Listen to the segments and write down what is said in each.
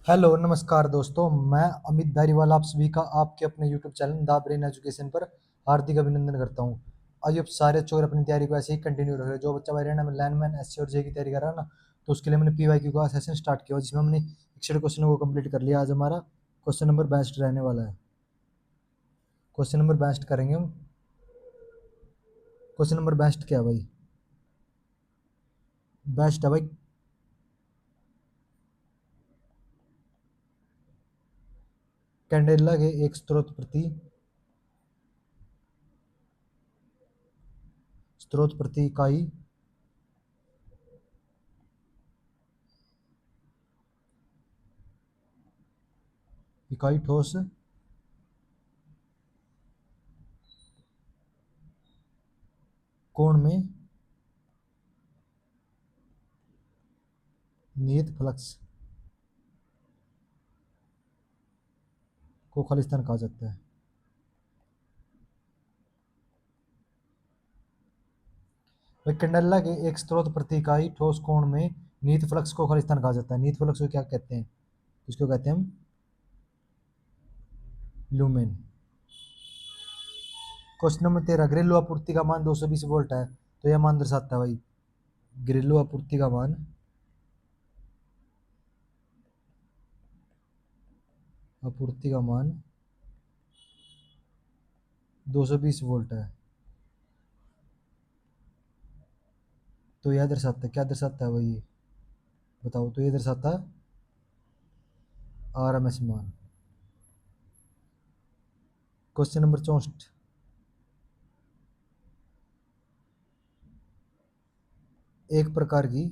Hello नमस्कार दोस्तों। मैं अमित धारीवाल आप सभी का आपके अपने YouTube channel the brain education पर हार्दिक अभिनंदन करता हूं। आइए अब सारे चोर अपनी तैयारी को ऐसे ही कंटिन्यू रख रहे हैं। जो बच्चा हरियाणा में लाइनमैन एससी और जे की तैयारी कर रहा है ना, तो उसके लिए मैंने पीवाईक्यू का सेशन स्टार्ट किया जिसमें हमने 61 क्वेश्चन को कंप्लीट कर लिया। आज हमारा क्वेश्चन नंबर 62 रहने वाला है। क्वेश्चन नंबर 62 करेंगे हम। क्वेश्चन नंबर 62 क्या है भाई? बेस्ट है भाई। कैंडेला के एक स्रोत प्रति इकाई ठोस कोण में निहित फ्लक्स को खालिस्तान कहा जाता है। कैंडेला के एक स्रोत प्रति इकाई ठोस कोण में निहित फ्लक्स को खालिस्तान कहा जाता है। निहित फ्लक्स को क्या कहते हैं? इसको कहते हैं हम लूमेन। क्वेश्चन नंबर 13, घरेलू आपूर्ति का मान 220 वोल्ट है तो यह मान दर्शाता है भाई। घरेलू आपूर्ति का मान 220 वोल्ट है तो यह दर्शाता है, क्या दर्शाता है भाई? ये बताओ। तो ये दर्शाता है आरएमएस मान। क्वेश्चन नंबर 64, एक प्रकार की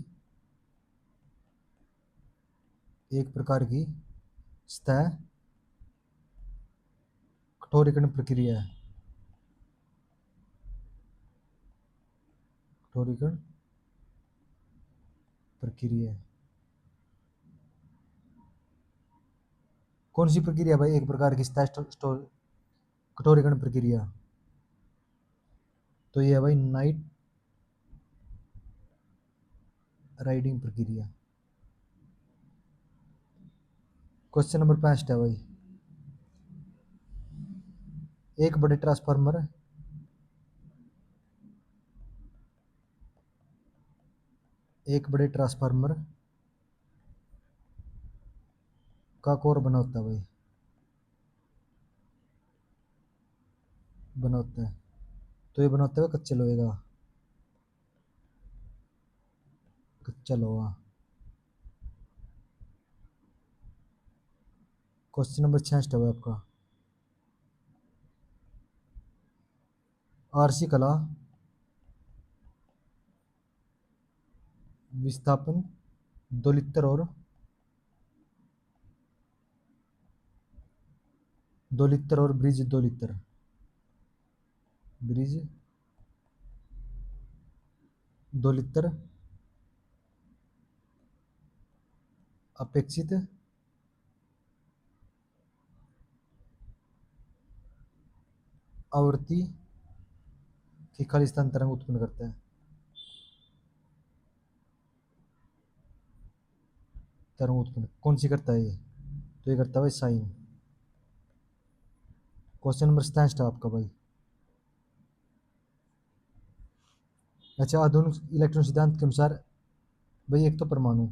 एक प्रकार की सतह कठोरीकरण प्रक्रिया है। कठोरीकरण प्रक्रिया है। कौन सी प्रक्रिया भाई? एक प्रकार की सतह कठोरीकरण प्रक्रिया। तो ये है भाई नाइट राइडिंग प्रक्रिया। क्वेश्चन नंबर 65 है भाई। एक बड़े ट्रांसफार्मर एक बड़े ट्रांसफार्मर का कोर बना होता है भाई। बना होता है। तो ये बना होता है कच्चे लोहे का। कच्चा लोहा। क्वेश्चन नंबर 66 है भाई आपका। आरसी कला विस्थापन 2 लीटर और 2 लीटर और ब्रिज 2 लीटर अपेक्षित आवृत्ति की खालिस्तान तरंग उत्पन्न करता है। तरंग उत्पन्न कौन सी करता है ये? तो ये करता है भाई साइन। क्वेश्चन नंबर 67 है आपका भाई। अच्छा, आधुनिक इलेक्ट्रॉन सिद्धांत के अनुसार भाई एक परमाणु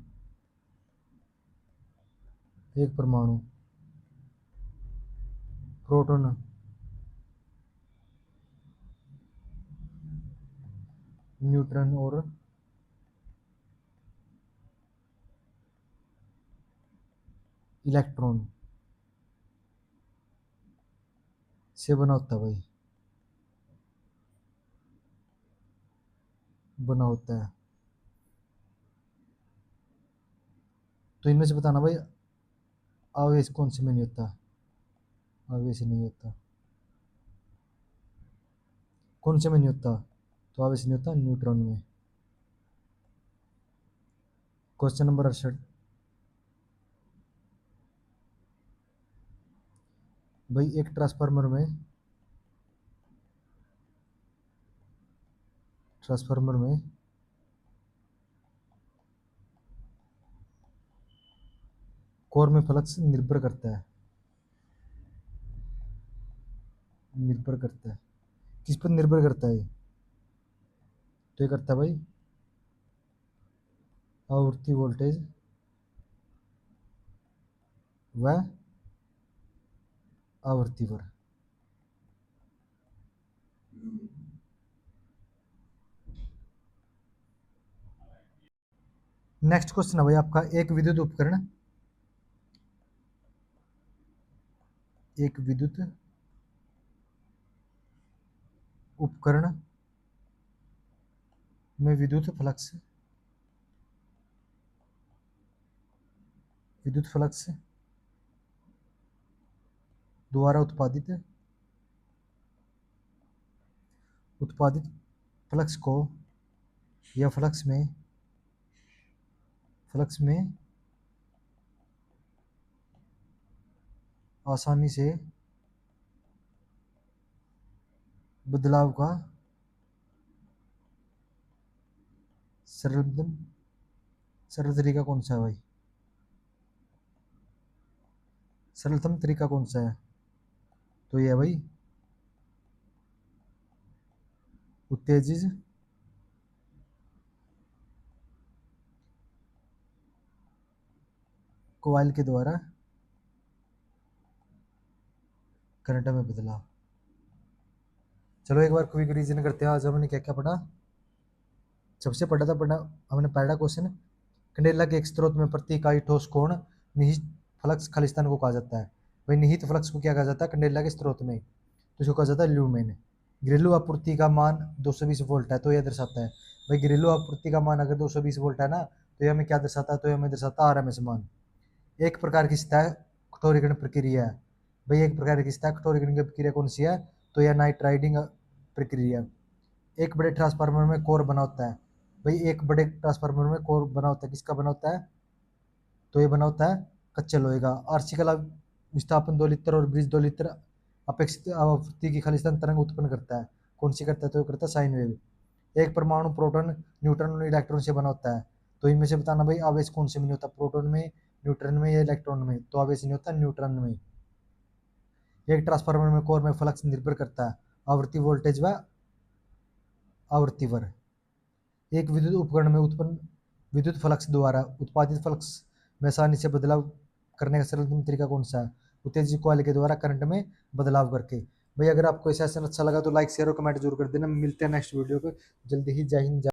प्रोटॉन न्यूट्रॉन और इलेक्ट्रॉन से बना होता है भाई। बना होता है। तो इनमें से बताना भाई आवेश कौन से में नहीं होता? आवेश नहीं होता। कौन से में नहीं होता? तो आवेश नहीं होता न्यूट्रॉन में। क्वेश्चन नंबर 68, भाई एक ट्रांसफार्मर में कोर में फ्लक्स निर्भर करता है, निर्भर करता है, किस पर निर्भर करता है ये? तो ये करता है भाई आवर्ती वोल्टेज व आवर्ती पर। नेक्स्ट क्वेश्चन है भाई आपका, एक विद्युत उपकरण में विद्युत फ्लक्स द्वारा उत्पादित फ्लक्स को या फ्लक्स में आसानी से बदलाव का सरलतम सरल तरीका कौन सा है भाई? सरलतम तरीका कौन सा है? तो ये है भाई उत्तेजित कॉइल के द्वारा करंट में बदलाव। चलो एक बार क्विक रीजन करते हैं। आज हमने क्या क्या पढ़ा? सबसे पढ़ा हमने पहला क्वेश्चन, कंडेला के एक स्रोत में प्रति इकाई ठोस कोण निहित फ्लक्स खालिस्तान को कहा जाता है। भाई निहित फ्लक्स को क्या कहा जाता है? कंडेला के स्रोत में, तो इसको कहा जाता है ल्यूमेन। घरेलू आपूर्ति का मान 220 वोल्ट है, तो यह दर्शाता है भाई घरेलू आपूर्ति का मान अगर 220 वोल्ट है ना, तो यह हमें क्या दर्शाता है? तो यह हमें दर्शाता है आरएमएस मान। एक प्रकार की सतह कठोरीकरण प्रक्रिया है। भाई एक प्रकार की सतह कठोरीकरण की प्रक्रिया कौन सी है? तो यह नाइट राइडिंग प्रक्रिया। एक बड़े ट्रांसफार्मर में कोर बना होता है। भाई एक बड़े ट्रांसफार्मर में कोर बना होता है, किसका बना होता है? तो ये बना होता है कच्चे लोहे का। आरसी कला विस्थापन 2 लीटर और ब्रिज 2 लीटर अपेक्षित आवृत्ति की खालिस्तान तरंग उत्पन्न करता है। कौन सी करता है? तो ये करता है साइन वेव। एक परमाणु प्रोटॉन न्यूट्रॉन और इलेक्ट्रॉन से बना होता है। तो इनमें से बताना भाई आवेश कौन से में नहीं होता? प्रोटॉन में, न्यूट्रॉन में या इलेक्ट्रॉन में? तो आवेश नहीं होता न्यूट्रॉन में। एक ट्रांसफार्मर में कोर में फ्लक्स निर्भर करता है आवृत्ति वोल्टेज व आवृत्ति पर। एक विद्युत उपकरण में उत्पन्न विद्युत फ्लक्स द्वारा उत्पादित फ्लक्स में आसानी से बदलाव करने का सरलतम तरीका कौन सा है? उत्तेजित कॉइल के द्वारा करंट में बदलाव करके। भाई अगर आपको ये सेशन अच्छा लगा तो लाइक शेयर और कमेंट जरूर कर देना। मिलते हैं नेक्स्ट वीडियो पे जल्दी ही। जय हिंद।